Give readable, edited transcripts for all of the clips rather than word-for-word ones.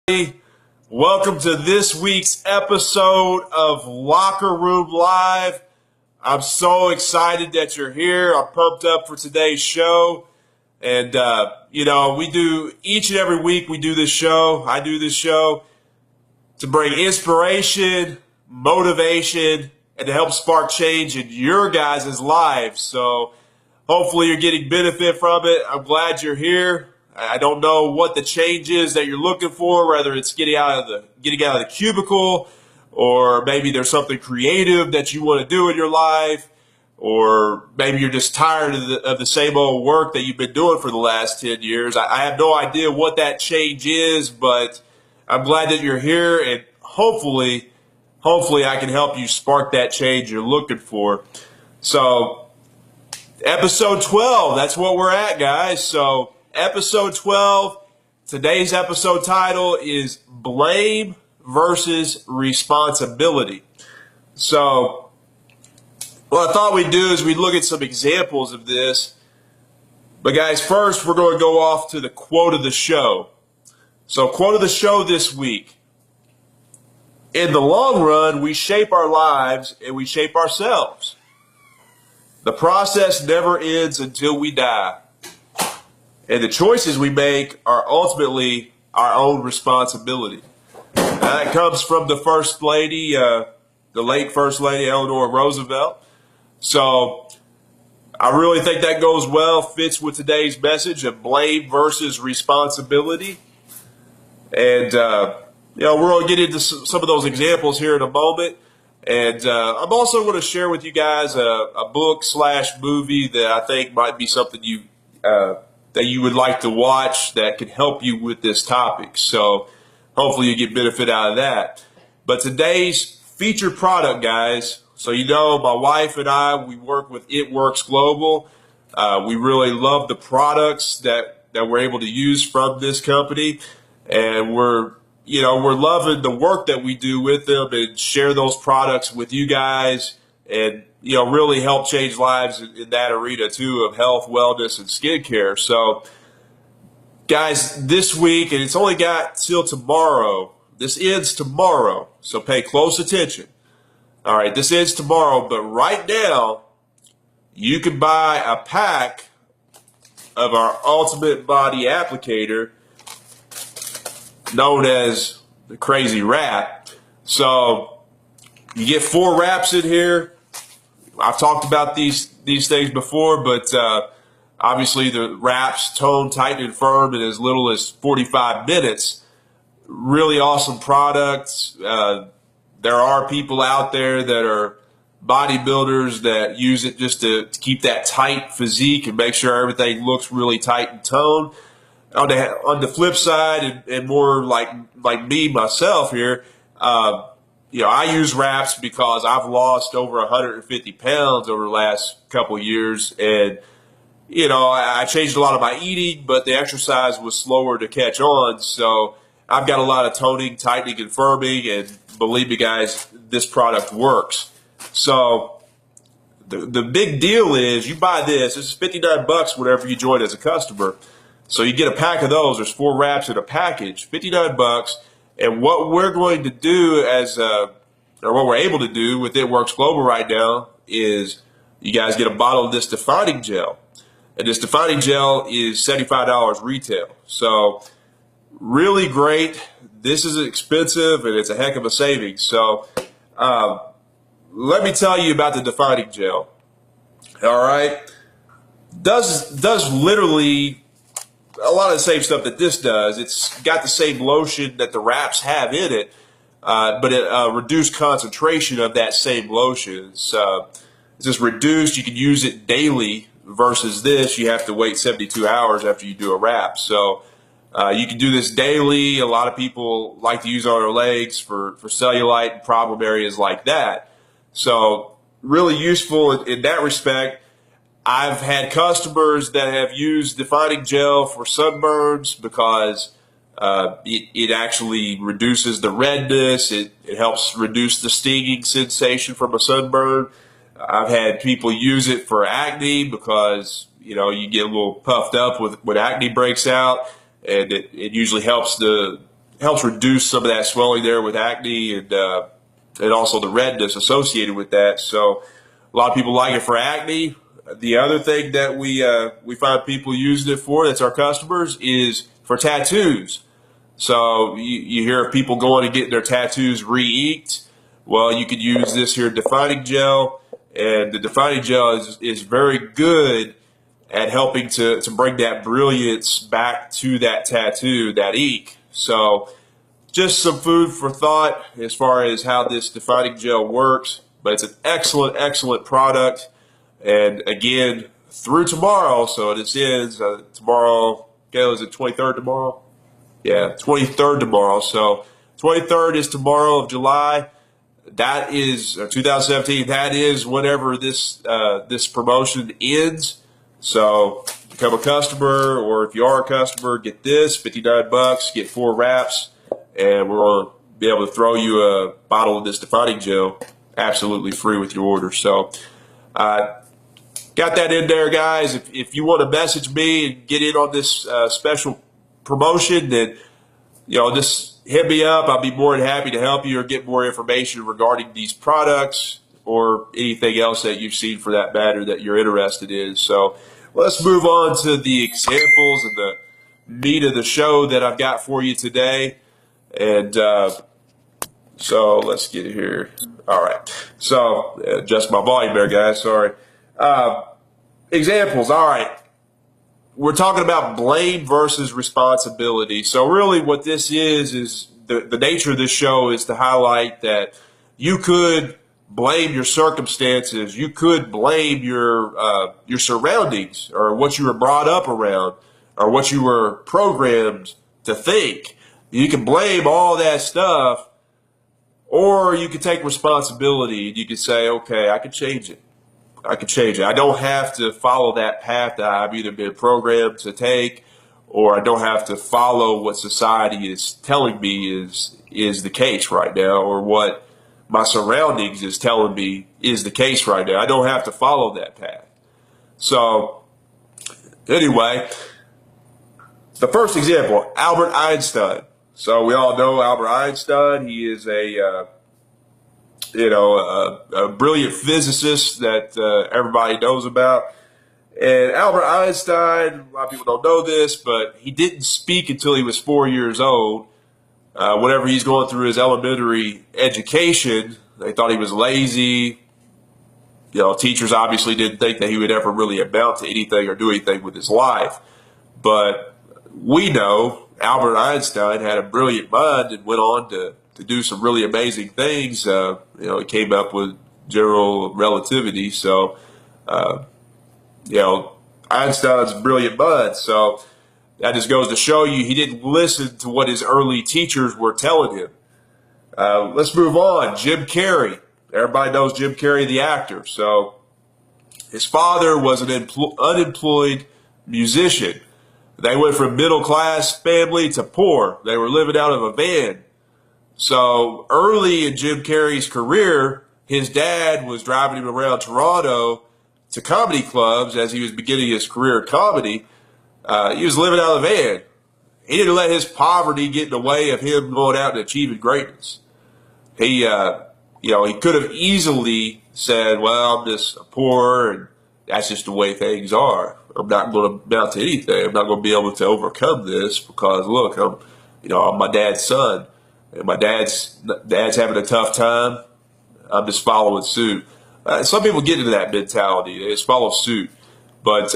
everybody. Welcome to this week's episode of Locker Room Live. I'm so excited that you're here. I'm pumped up for today's show. And, we do each and every week we do this show. I do this show to bring inspiration, motivation, and to help spark change in your guys' lives. So hopefully you're getting benefit from it. I'm glad you're here. I don't know what the change is that you're looking for, whether it's getting out of the cubicle, or maybe there's something creative that you want to do in your life, or maybe you're just tired of the same old work that you've been doing for the last 10 years. I have no idea what that change is, but I'm glad that you're here, and hopefully I can help you spark that change you're looking for. So episode 12, that's what we're at, guys. So episode 12, today's episode title is Blame versus Responsibility. So what I thought we'd do is we'd look at some examples of this. But guys, first we're going to go off to the quote of the show. So quote of the show this week: in the long run, we shape our lives and we shape ourselves. The process never ends until we die. And the choices we make are ultimately our own responsibility. Now, that comes from the First Lady, the late First Lady Eleanor Roosevelt. So I really think that goes well, fits with today's message of blame versus responsibility. And, we're going to get into some of those examples here in a moment. And I'm also going to share with you guys a book/movie that I think might be something that you would like to watch that can help you with this topic. So hopefully you get benefit out of that. But today's featured product, guys, so my wife and I, we work with It Works Global. We really love the products that we're able to use from this company. And we're loving the work that we do with them and share those products with you guys and really help change lives in that arena too of health, wellness, and skincare. So guys, this week, and it's only got till tomorrow. This ends tomorrow, so pay close attention. All right, this ends tomorrow, but right now you can buy a pack of our Ultimate Body Applicator known as the Crazy Wrap. So you get 4 wraps in here. I've talked about these things before, but obviously the wraps tone, tighten, and firm in as little as 45 minutes. Really awesome products. There are people out there that are bodybuilders that use it just to keep that tight physique and make sure everything looks really tight and toned. On the flip side, and more like me myself here, I use wraps because I've lost over 150 pounds over the last couple of years. And, I changed a lot of my eating, but the exercise was slower to catch on. So I've got a lot of toning, tightening, and firming. And believe me, guys, this product works. So the big deal is you buy this. This is $59 whenever you join as a customer. So you get a pack of those. There's 4 wraps in a package, $59. And what we're going to do or what we're able to do with It Works Global right now is you guys get a bottle of this defining gel. And this defining gel is $75 retail. So really great. This is expensive and it's a heck of a savings. So let me tell you about the defining gel. All right. Does literally a lot of the same stuff that this does. It's got the same lotion that the wraps have in it, but a reduced concentration of that same lotion. It's just reduced. You can use it daily versus this. You have to wait 72 hours after you do a wrap. So you can do this daily. A lot of people like to use it on their legs for cellulite and problem areas like that. So really useful in that respect. I've had customers that have used defining gel for sunburns because it actually reduces the redness. It helps reduce the stinging sensation from a sunburn. I've had people use it for acne because, you get a little puffed up when acne breaks out. And it usually helps to helps reduce some of that swelling there with acne and also the redness associated with that. So a lot of people like it for acne. The other thing that we find people using it for, that's our customers, is for tattoos. So you hear of people going and getting their tattoos re-inked. Well, you could use this here defining gel, and the defining gel is very good at helping to bring that brilliance back to that tattoo, that ink. So just some food for thought as far as how this defining gel works, but it's an excellent, excellent product. And again, through tomorrow, so this ends tomorrow, is it 23rd tomorrow? Yeah, 23rd tomorrow. So 23rd is tomorrow of July. That is 2017. That is whenever this promotion ends. So become a customer, or if you are a customer, get this, $59, get 4 wraps, and we're going to be able to throw you a bottle of this defining gel absolutely free with your order. So got that in there, guys. If you want to message me and get in on this special promotion, then just hit me up. I'll be more than happy to help you or get more information regarding these products or anything else that you've seen for that matter that you're interested in. So let's move on to the examples and the meat of the show that I've got for you today. And so let's get here. All right. So adjust my volume there, guys. Sorry. Examples. All right. We're talking about blame versus responsibility. So really what this is the nature of this show is to highlight that you could blame your circumstances. You could blame your surroundings or what you were brought up around or what you were programmed to think. You can blame all that stuff, or you can take responsibility and you can say, okay, I can change it. I can change it. I don't have to follow that path that I've either been programmed to take, or I don't have to follow what society is telling me is the case right now, or what my surroundings is telling me is the case right now. I don't have to follow that path. So anyway, the first example, Albert Einstein. So we all know Albert Einstein. He is a brilliant physicist that everybody knows about. And Albert Einstein, a lot of people don't know this, but he didn't speak until he was 4 years old. Whenever he's going through his elementary education, they thought he was lazy. Teachers obviously didn't think that he would ever really amount to anything or do anything with his life. But we know Albert Einstein had a brilliant mind and went on to do some really amazing things. He came up with general relativity. So, Einstein's a brilliant mind. So that just goes to show you he didn't listen to what his early teachers were telling him. Let's move on. Jim Carrey. Everybody knows Jim Carrey, the actor. So his father was an unemployed musician. They went from middle-class family to poor. They were living out of a van. So early in Jim Carrey's career, his dad was driving him around Toronto to comedy clubs as he was beginning his career in comedy. He was living out of the van. He didn't let his poverty get in the way of him going out and achieving greatness. He could have easily said, well, I'm just poor and that's just the way things are. I'm not going to amount to anything. I'm not going to be able to overcome this because, look, I'm my dad's son. And my dad's having a tough time. I'm just following suit. Some people get into that mentality. They just follow suit. But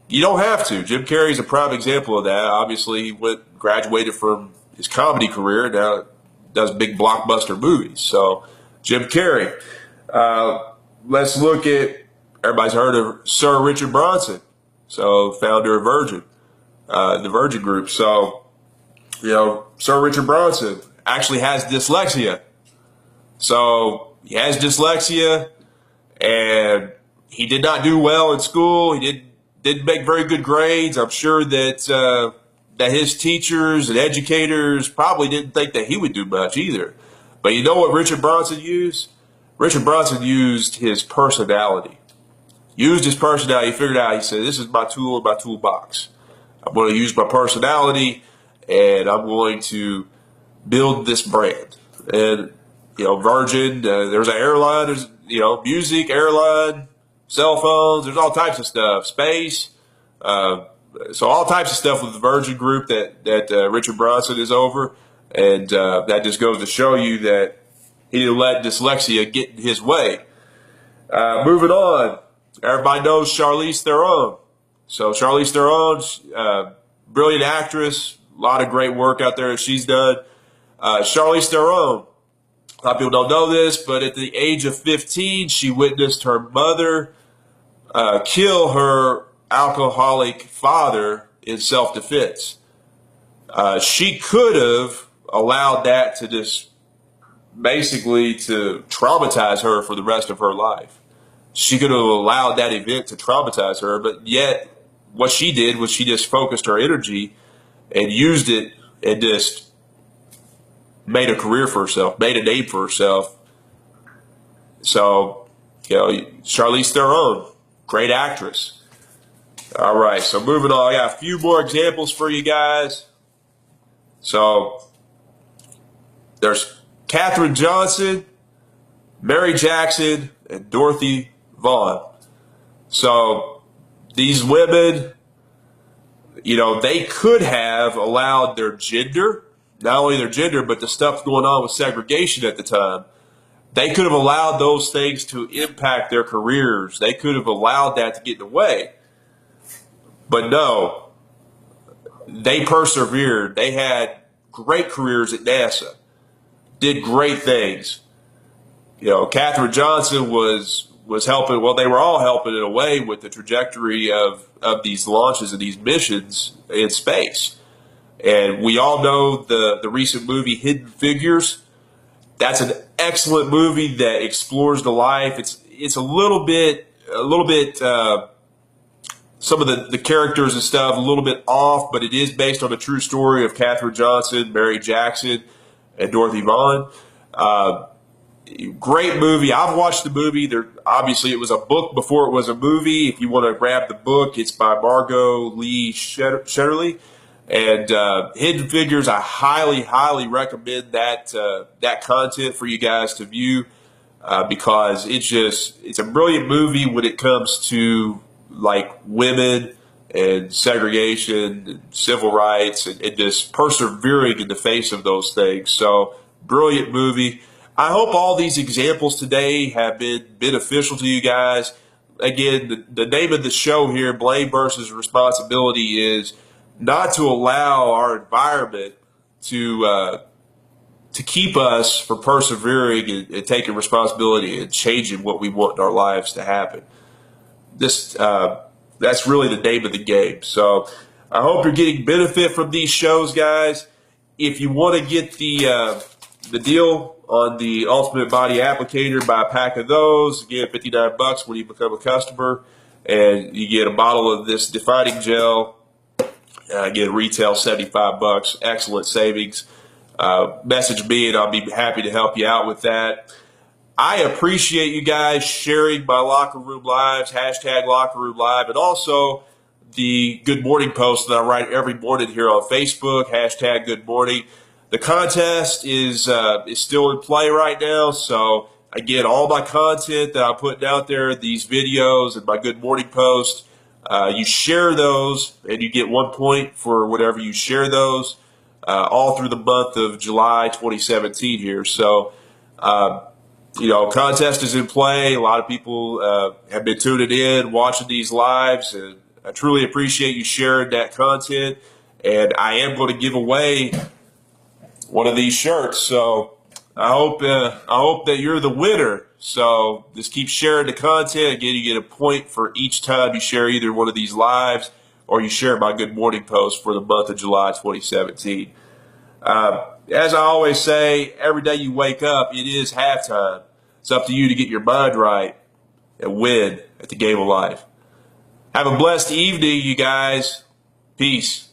you don't have to. Jim Carrey's a prime example of that. Obviously, he graduated from his comedy career. Now does big blockbuster movies. So Jim Carrey. Let's look at, everybody's heard of Sir Richard Branson. So founder of Virgin, the Virgin Group. So, Sir Richard Branson actually has dyslexia. So he has dyslexia, and he did not do well in school. He didn't make very good grades. I'm sure that his teachers and educators probably didn't think that he would do much either. But you know what Richard Branson used? Richard Branson used his personality. He figured out, he said, this is my tool in my toolbox. I'm going to use my personality, and I'm going to build this brand. And, Virgin, there's an airline, there's, music, airline, cell phones, there's all types of stuff, space. So all types of stuff with the Virgin Group that Richard Branson is over. And that just goes to show you that he didn't let dyslexia get in his way. Moving on, everybody knows Charlize Theron. So Charlize Theron, brilliant actress, a lot of great work out there that she's done. Charlize Theron, a lot of people don't know this, but at the age of 15, she witnessed her mother kill her alcoholic father in self-defense. She could have allowed that to just basically to traumatize her for the rest of her life. She could have allowed that event to traumatize her, but yet what she did was she just focused her energy and used it and just made a career for herself, made a name for herself. So, Charlize Theron, great actress. All right, so moving on. I got a few more examples for you guys. So, there's Katherine Johnson, Mary Jackson, and Dorothy Vaughan. So, these women, they could have allowed their gender, not only their gender, but the stuff going on with segregation at the time. They could have allowed those things to impact their careers. They could have allowed that to get in the way. But no, they persevered. They had great careers at NASA, did great things. Katherine Johnson was helping, well, they were all helping in a way with the trajectory of these launches and these missions in space. And we all know the recent movie Hidden Figures. That's an excellent movie that explores the life. It's a little bit some of the characters and stuff a little bit off, but it is based on a true story of Katherine Johnson, Mary Jackson, and Dorothy Vaughan. Great movie. I've watched the movie. Obviously, it was a book before it was a movie. If you want to grab the book, it's by Margot Lee Shetterly. And Hidden Figures, I highly, highly recommend that content for you guys to view because it's a brilliant movie when it comes to like women and segregation and civil rights and just persevering in the face of those things. So, brilliant movie. I hope all these examples today have been beneficial to you guys. Again, the name of the show here, Blame versus Responsibility, is not to allow our environment to keep us from persevering and taking responsibility and changing what we want in our lives to happen. That's really the name of the game. So I hope you're getting benefit from these shows, guys. If you want to get the deal on the Ultimate Body Applicator, buy a pack of those. Again, $59 when you become a customer, and you get a bottle of this defining gel. Again, retail $75. Excellent savings. Message me, and I'll be happy to help you out with that. I appreciate you guys sharing my Locker Room Lives, hashtag Locker Room Live, and also the Good Morning post that I write every morning here on Facebook, hashtag Good Morning. The contest is still in play right now, so again, all my content that I'm putting out there, these videos and my Good Morning post, you share those and you get 1 point for whatever you share those all through the month of July 2017 here. So, contest is in play. A lot of people have been tuning in, watching these lives, and I truly appreciate you sharing that content. And I am going to give away one of these shirts. So I hope that you're the winner. So just keep sharing the content. Again, you get a point for each time you share either one of these lives or you share my Good Morning post for the month of July 2017. As I always say, every day you wake up, it is halftime. It's up to you to get your mind right and win at the game of life. Have a blessed evening, you guys. Peace.